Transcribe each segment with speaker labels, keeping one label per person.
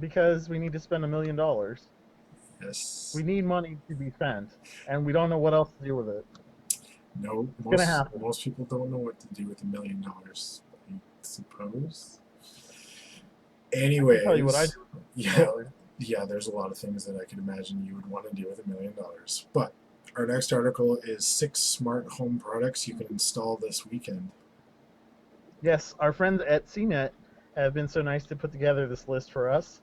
Speaker 1: Because we need to spend $1 million. We
Speaker 2: Yes.
Speaker 1: need money to be spent, and we don't know what else to do with it.
Speaker 2: No,
Speaker 1: It's gonna
Speaker 2: most
Speaker 1: happen.
Speaker 2: most people don't know what to do with $1 million. I suppose.
Speaker 1: I can tell you what I
Speaker 2: Anyways,
Speaker 1: do with
Speaker 2: yeah,
Speaker 1: $1 million.
Speaker 2: yeah. There's a lot of things that I can imagine you would want to do with $1 million. But our next article is 6 smart home products you can install this weekend.
Speaker 1: Yes, our friends at CNET have been so nice to put together this list for us.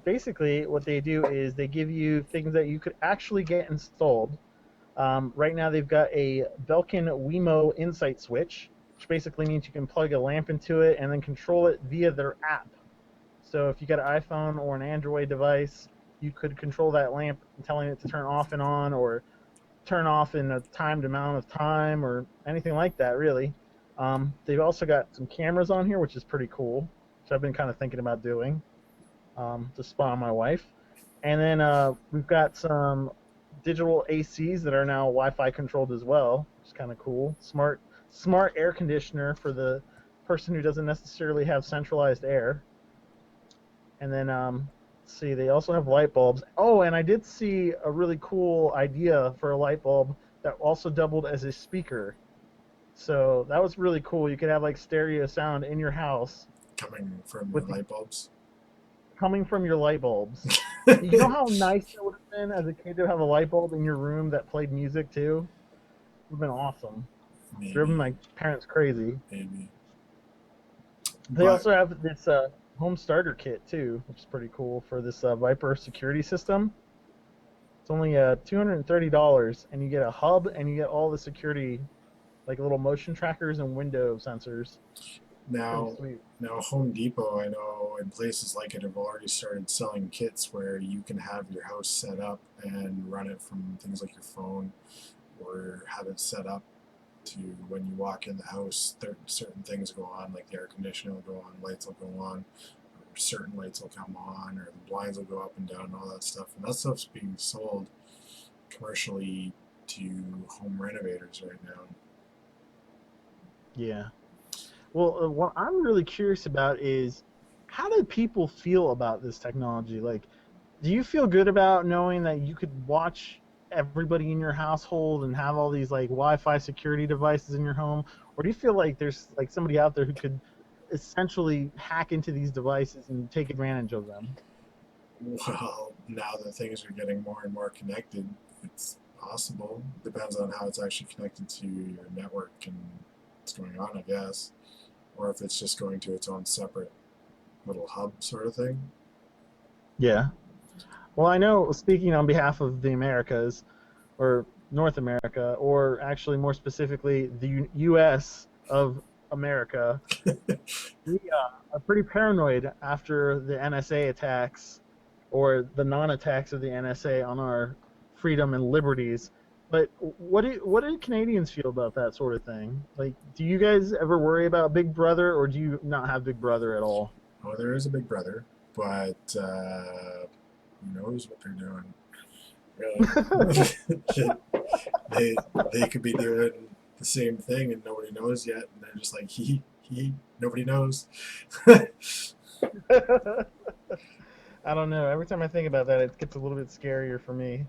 Speaker 1: Basically, what they do is they give you things that you could actually get installed. Right now, they've got a Belkin Wemo Insight switch, which basically means you can plug a lamp into it and then control it via their app. So if you got an iPhone or an Android device, you could control that lamp, telling it to turn off and on, or turn off in a timed amount of time, or anything like that, really. They've also got some cameras on here, which is pretty cool, which I've been kind of thinking about doing to spy on my wife. And then we've got some digital ACs that are now Wi-Fi controlled as well, which is kind of cool. Smart air conditioner for the person who doesn't necessarily have centralized air. And then let's see, they also have light bulbs. Oh, and I did see a really cool idea for a light bulb that also doubled as a speaker. So that was really cool. You could have like stereo sound in your house
Speaker 2: Coming from your
Speaker 1: with the
Speaker 2: light bulbs.
Speaker 1: coming from your light bulbs. You know how nice it would have been as a kid to have a light bulb in your room that played music too? It would have been awesome. Driven
Speaker 2: Maybe,
Speaker 1: my parents crazy.
Speaker 2: maybe.
Speaker 1: They
Speaker 2: But
Speaker 1: also have this home starter kit too, which is pretty cool for this Viper security system. It's only $230, and you get a hub and you get all the security, like little motion trackers and window sensors. Pretty
Speaker 2: now,
Speaker 1: sweet.
Speaker 2: now Home Depot, I know in places like it have already started selling kits where you can have your house set up and run it from things like your phone, or have it set up to when you walk in the house, certain things go on, like the air conditioner will go on, lights will go on, or certain lights will come on, or the blinds will go up and down, and all that stuff. And that stuff's being sold commercially to home renovators right now.
Speaker 1: Yeah. Well, what I'm really curious about is how do people feel about this technology? Like, do you feel good about knowing that you could watch everybody in your household and have all these like Wi-Fi security devices in your home, or do you feel like there's like somebody out there who could essentially hack into these devices and take advantage of them?
Speaker 2: Well, now that things are getting more and more connected, it's possible. Depends on how it's actually connected to your network and what's going on, I guess. Or if it's just going to its own separate little hub sort of thing.
Speaker 1: Yeah. Well, I know, speaking on behalf of the Americas, or North America, or actually more specifically the U.S. of America, we are pretty paranoid after the NSA attacks, or the non-attacks of the NSA on our freedom and liberties. But what do Canadians feel about that sort of thing? Like, do you guys ever worry about Big Brother, or do you not have Big Brother at all?
Speaker 2: Oh, there is a big brother, but who knows what they're doing? Really, they could be doing the same thing and nobody knows yet, and they're just like he nobody knows.
Speaker 1: I don't know. Every time I think about that, it gets a little bit scarier for me.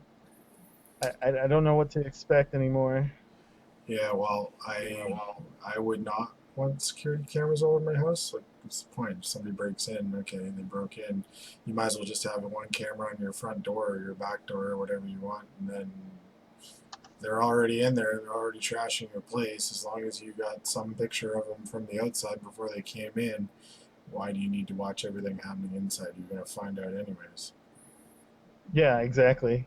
Speaker 1: I don't know what to expect anymore.
Speaker 2: Yeah, well, I would not want security cameras all over my house. Like, what's the point? If somebody breaks in, okay, they broke in. You might as well just have one camera on your front door or your back door or whatever you want, and then they're already in there. They're already trashing your place. As long as you got some picture of them from the outside before they came in, why do you need to watch everything happening inside? You're gonna find out anyways.
Speaker 1: Yeah, exactly.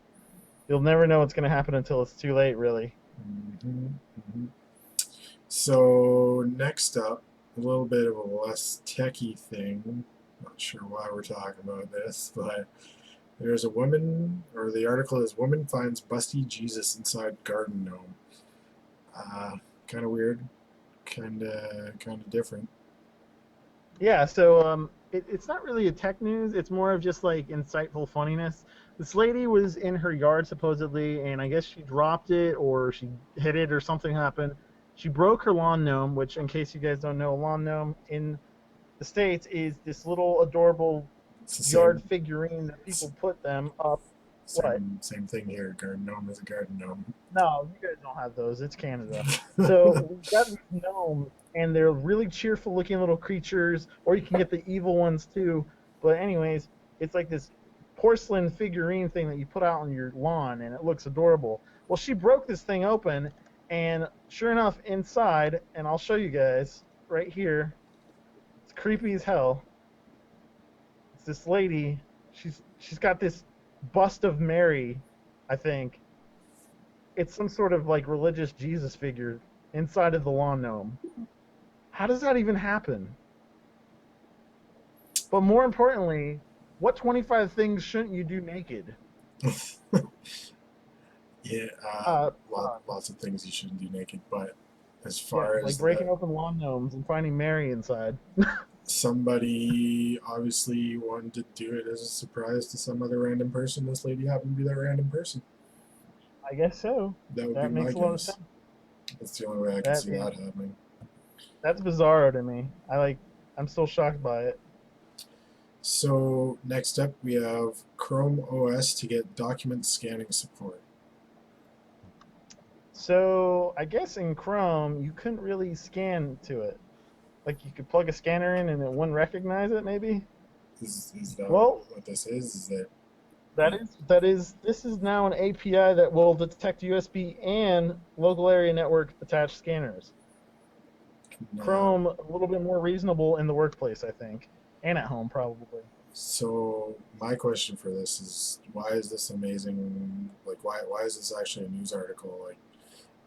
Speaker 1: You'll never know what's going to happen until it's too late, really.
Speaker 2: Hmm. Hmm. So next up, a little bit of a less techie thing. Not sure why we're talking about this, but there's a woman, or the article is "Woman finds busty Jesus inside garden gnome." Kind of weird, kind of different.
Speaker 1: Yeah, so it's not really a tech news. It's more of just like insightful funniness. This lady was in her yard supposedly, and I guess she dropped it or she hit it or something happened. She broke her lawn gnome, which, in case you guys don't know, a lawn gnome in the States is this little adorable
Speaker 2: It's the
Speaker 1: yard
Speaker 2: same.
Speaker 1: figurine that people put them up. What?
Speaker 2: Same thing here. Garden gnome is a garden gnome.
Speaker 1: No, you guys don't have those. It's Canada. So we've got these gnomes, and they're really cheerful looking little creatures, or you can get the evil ones too. But anyways, it's like this porcelain figurine thing that you put out on your lawn, and it looks adorable. Well, she broke this thing open, and sure enough, inside, and I'll show you guys right here. It's creepy as hell. It's this lady. She's got this bust of Mary, I think. It's some sort of like religious Jesus figure inside of the lawn gnome. How does that even happen? But more importantly, what 25 things shouldn't you do naked?
Speaker 2: Yeah,
Speaker 1: Uh,
Speaker 2: lots of things you shouldn't do naked. But as
Speaker 1: yeah,
Speaker 2: far
Speaker 1: like
Speaker 2: as
Speaker 1: breaking
Speaker 2: the
Speaker 1: open lawn gnomes and finding Mary inside.
Speaker 2: somebody obviously wanted to do it as a surprise to some other random person. This lady happened to be that random person.
Speaker 1: I guess so.
Speaker 2: That would be
Speaker 1: That
Speaker 2: my
Speaker 1: makes a lot of
Speaker 2: guess.
Speaker 1: sense.
Speaker 2: That's the only way I can
Speaker 1: That
Speaker 2: see
Speaker 1: is
Speaker 2: that happening.
Speaker 1: that's bizarre to me. I'm still shocked by it.
Speaker 2: So next up, we have Chrome OS to get document scanning support.
Speaker 1: So I guess in Chrome you couldn't really scan to it. Like you could plug a scanner in and it wouldn't recognize it, maybe.
Speaker 2: Is that
Speaker 1: Well,
Speaker 2: what this is? Is that
Speaker 1: this is now an API that will detect USB and local area network attached scanners.
Speaker 2: now?
Speaker 1: Chrome a little bit more reasonable in the workplace, I think, and at home probably.
Speaker 2: So my question for this is, why is this amazing? Like, why is this actually a news article? Like,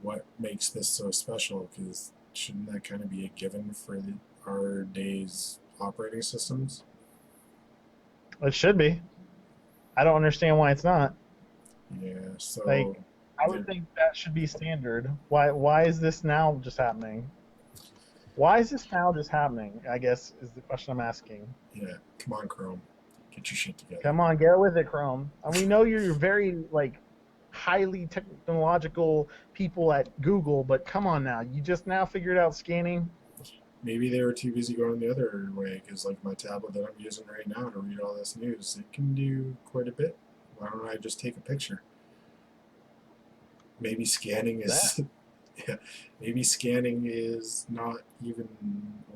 Speaker 2: what makes this so special? Because shouldn't that kind of be a given for our day's operating systems?
Speaker 1: It should be. I don't understand why it's not.
Speaker 2: Yeah. So
Speaker 1: Like I would
Speaker 2: there,
Speaker 1: think that should be standard. Why is this now just happening? Why is this now just happening? I guess is the question I'm asking.
Speaker 2: yeah. Come on, Chrome, get your shit together.
Speaker 1: Come on, get with it, Chrome. And we know you're very like highly technological people at Google, but come on now, you just now figured out scanning.
Speaker 2: Maybe they were too busy going the other way. Because like my tablet that I'm using right now to read all this news, it can do quite a bit. Why don't I just take a picture? Maybe scanning
Speaker 1: That
Speaker 2: is yeah, maybe scanning is not even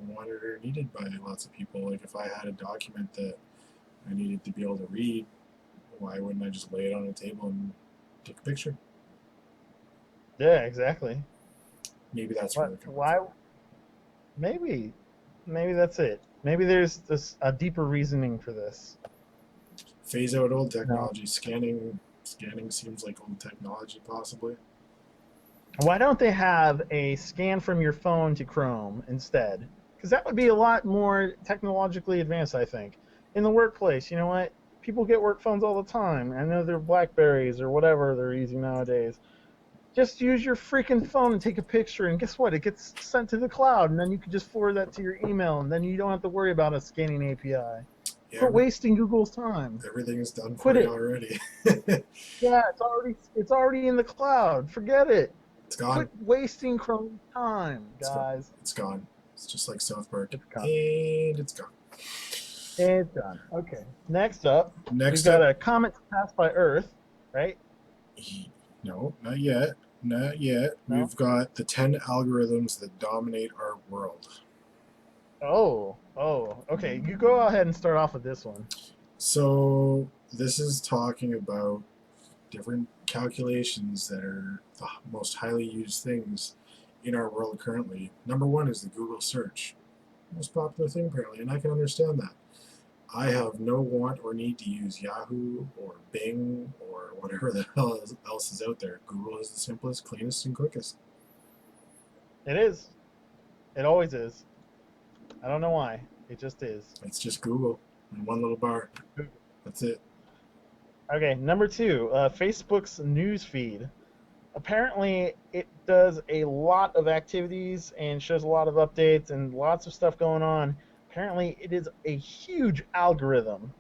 Speaker 2: wanted or needed by lots of people. Like if I had a document that I needed to be able to read, why wouldn't I just lay it on a table and take a picture?
Speaker 1: yeah, exactly.
Speaker 2: Maybe that's where
Speaker 1: What?
Speaker 2: they're coming
Speaker 1: Why?
Speaker 2: from.
Speaker 1: Maybe, maybe that's it. Maybe there's this a deeper reasoning for this.
Speaker 2: Phase out old
Speaker 1: No.
Speaker 2: technology. Scanning seems like old technology, possibly.
Speaker 1: Why don't they have a scan from your phone to Chrome instead? Because that would be a lot more technologically advanced, I think. In the workplace, you know what? People get work phones all the time. I know they're Blackberries or whatever they're using nowadays. Just use your freaking phone and take a picture, and guess what? It gets sent to the cloud, and then you can just forward that to your email, and then you don't have to worry about a scanning API.
Speaker 2: Yeah,
Speaker 1: Quit wasting Google's time.
Speaker 2: everything is done
Speaker 1: Quit
Speaker 2: for you
Speaker 1: it.
Speaker 2: already.
Speaker 1: Yeah, it's already in the cloud. Forget it.
Speaker 2: It's
Speaker 1: Quit
Speaker 2: gone.
Speaker 1: wasting Chrome's time,
Speaker 2: It's gone.
Speaker 1: guys.
Speaker 2: It's gone. It's just like South Park,
Speaker 1: It's gone.
Speaker 2: and it's gone.
Speaker 1: It's done. Okay. Next up, we've
Speaker 2: Next
Speaker 1: got
Speaker 2: up,
Speaker 1: a comet to pass by Earth, right?
Speaker 2: no, not yet. Not yet.
Speaker 1: No.
Speaker 2: We've got the 10 algorithms that dominate our world.
Speaker 1: Oh. Okay. You go ahead and start off with this one.
Speaker 2: So, this is talking about different calculations that are the most highly used things in our world currently. Number one is the Google search. Most popular thing, apparently, and I can understand that. I have no want or need to use Yahoo or Bing or whatever the hell else is out there. Google is the simplest, cleanest, and quickest.
Speaker 1: It is. It always is. I don't know why. It just is.
Speaker 2: It's just Google in one little bar. That's it.
Speaker 1: Okay. Number two, Facebook's news feed. Apparently, it does a lot of activities and shows a lot of updates and lots of stuff going on. Apparently, it is a huge algorithm,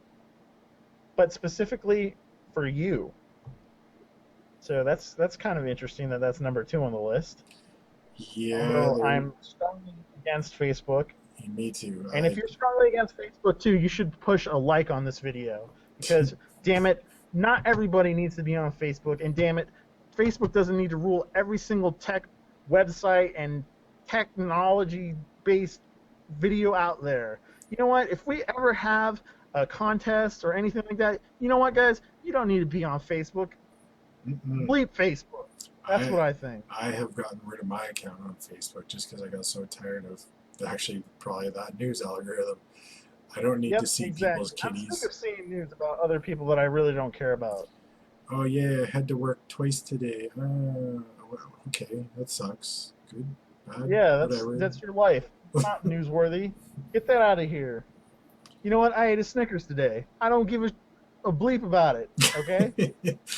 Speaker 1: but specifically for you. So that's kind of interesting that that's number two on the list.
Speaker 2: Yeah,
Speaker 1: Although I'm strongly against Facebook.
Speaker 2: Me too.
Speaker 1: And if you're strongly against Facebook too, you should push a like on this video because, damn it, not everybody needs to be on Facebook, and damn it, Facebook doesn't need to rule every single tech website and technology-based video out there. You know what? If we ever have a contest or anything like that, you know what, guys? You don't need to be on Facebook.
Speaker 2: Mm-mm.
Speaker 1: Bleep Facebook. That's what I think.
Speaker 2: I have gotten rid of my account on Facebook just because I got so tired of actually probably that news algorithm. I don't need to
Speaker 1: Yep,
Speaker 2: see people's
Speaker 1: exactly. I'm sick
Speaker 2: kitties.
Speaker 1: of seeing news about other people that I really don't care about.
Speaker 2: Oh yeah, I had to work twice today. Well, okay, that sucks. Good, bad,
Speaker 1: Yeah,
Speaker 2: whatever.
Speaker 1: that's your life. Not newsworthy. Get that out of here. You know what? I ate a Snickers today. I don't give a bleep about it. Okay?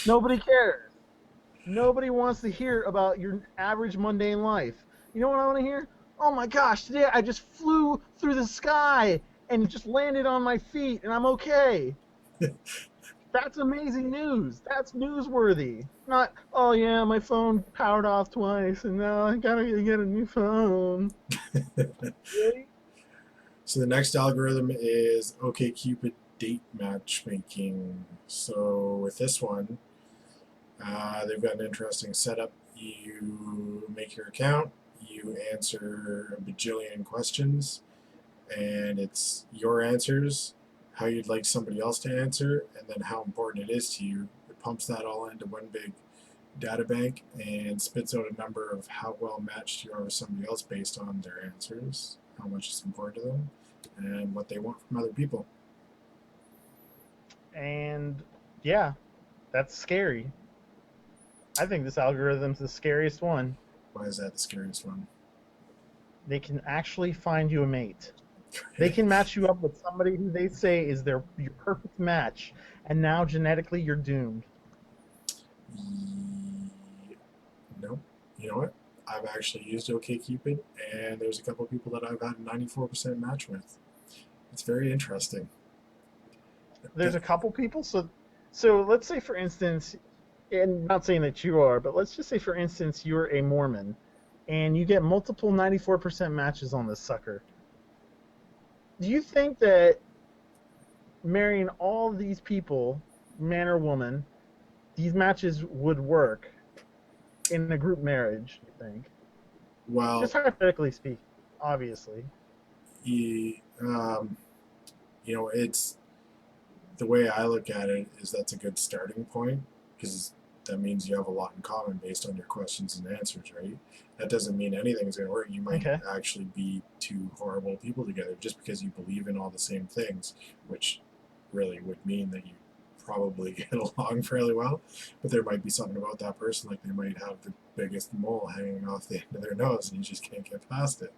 Speaker 1: Nobody cares. Nobody wants to hear about your average mundane life. You know what I want to hear? Oh my gosh, today I just flew through the sky and just landed on my feet and I'm okay. That's amazing news. That's newsworthy. Not, oh yeah, my phone powered off twice and now I gotta get a new phone. Really?
Speaker 2: So the next algorithm is OkCupid date matchmaking. So with this one, they've got an interesting setup. You make your account, you answer a bajillion questions, and it's your answers, how you'd like somebody else to answer, and then how important it is to you. It pumps that all into one big data bank and spits out a number of how well matched you are with somebody else based on their answers, how much is important to them, and what they want from other people.
Speaker 1: And yeah, that's scary. I think this algorithm's the scariest one.
Speaker 2: Why is that the scariest one?
Speaker 1: They can actually find you a mate. They can match you up with somebody who they say is your perfect match, and now genetically you're doomed.
Speaker 2: No. You know what? I've actually used OkCupid, and there's a couple of people that I've had a 94% match with. It's very interesting.
Speaker 1: There's a couple people, so let's say for instance, and not saying that you are, but let's just say for instance you're a Mormon, and you get multiple 94% matches on this sucker. Do you think that marrying all these people, man or woman, these matches would work in a group marriage? You think?
Speaker 2: Well,
Speaker 1: Just hypothetically speaking, obviously.
Speaker 2: you, it's the way I look at it is that's a good starting point because that means you have a lot in common based on your questions and answers, right? That doesn't mean anything's going to work. You might
Speaker 1: Okay.
Speaker 2: actually be two horrible people together just because you believe in all the same things, which really would mean that you probably get along fairly well. But there might be something about that person, like they might have the biggest mole hanging off the end of their nose and you just can't get past it.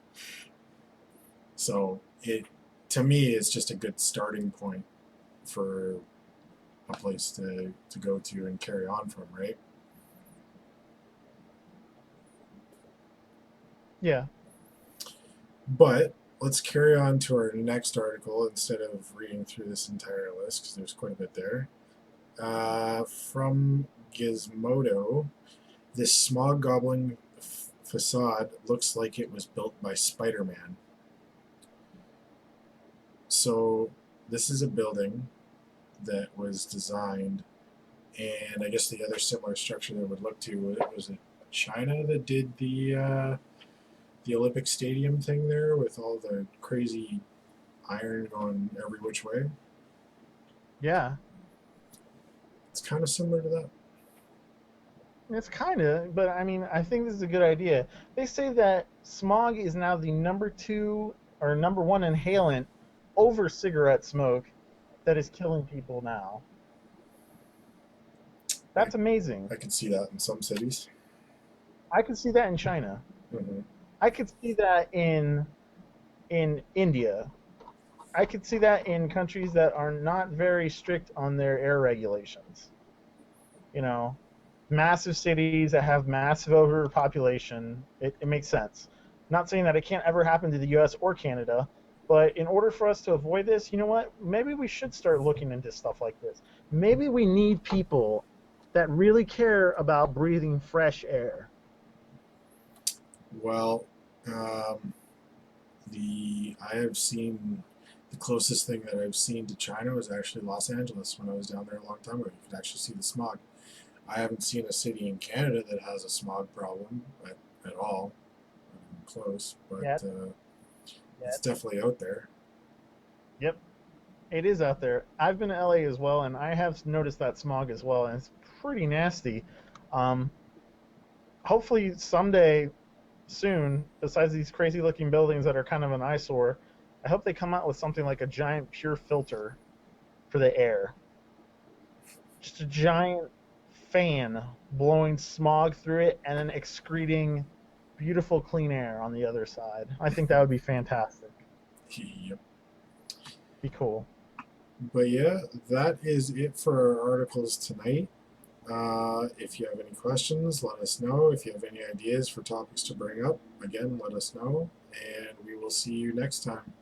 Speaker 2: So it, to me, is just a good starting point for a place to go to and carry on from, right?
Speaker 1: Yeah.
Speaker 2: But let's carry on to our next article instead of reading through this entire list because there's quite a bit there. From Gizmodo, this smog-gobbling facade looks like it was built by Spider-Man. So this is a building that was designed, and I guess the other similar structure that would look to was it China that did the Olympic Stadium thing there with all the crazy iron going every which way.
Speaker 1: Yeah.
Speaker 2: It's kind of similar to that.
Speaker 1: It's kind of, but I mean, I think this is a good idea. They say that smog is now the number 2 or number 1 inhalant over cigarette smoke that is killing people now. That's amazing.
Speaker 2: I could see that in some cities.
Speaker 1: I could see that in China.
Speaker 2: Mm-hmm.
Speaker 1: I could see that in India. I could see that in countries that are not very strict on their air regulations. You know, massive cities that have massive overpopulation. It makes sense. Not saying that it can't ever happen to the U.S. or Canada, but in order for us to avoid this, you know what? Maybe we should start looking into stuff like this. Maybe we need people that really care about breathing fresh air.
Speaker 2: Well, um, I have seen the closest thing that I've seen to China was actually Los Angeles when I was down there a long time ago. You could actually see the smog. I haven't seen a city in Canada that has a smog problem at all. Close, but
Speaker 1: Yet,
Speaker 2: it's
Speaker 1: yet.
Speaker 2: definitely out there.
Speaker 1: Yep, it is out there. I've been to LA as well, and I have noticed that smog as well, and it's pretty nasty. Um, Hopefully someday soon, besides these crazy looking buildings that are kind of an eyesore, I hope they come out with something like a giant pure filter for the air. Just a giant fan blowing smog through it and then excreting beautiful clean air on the other side. I think that would be fantastic.
Speaker 2: Yep.
Speaker 1: Be cool.
Speaker 2: But yeah, that is it for our articles tonight. If you have any questions, let us know. If you have any ideas for topics to bring up, again, let us know. And we will see you next time.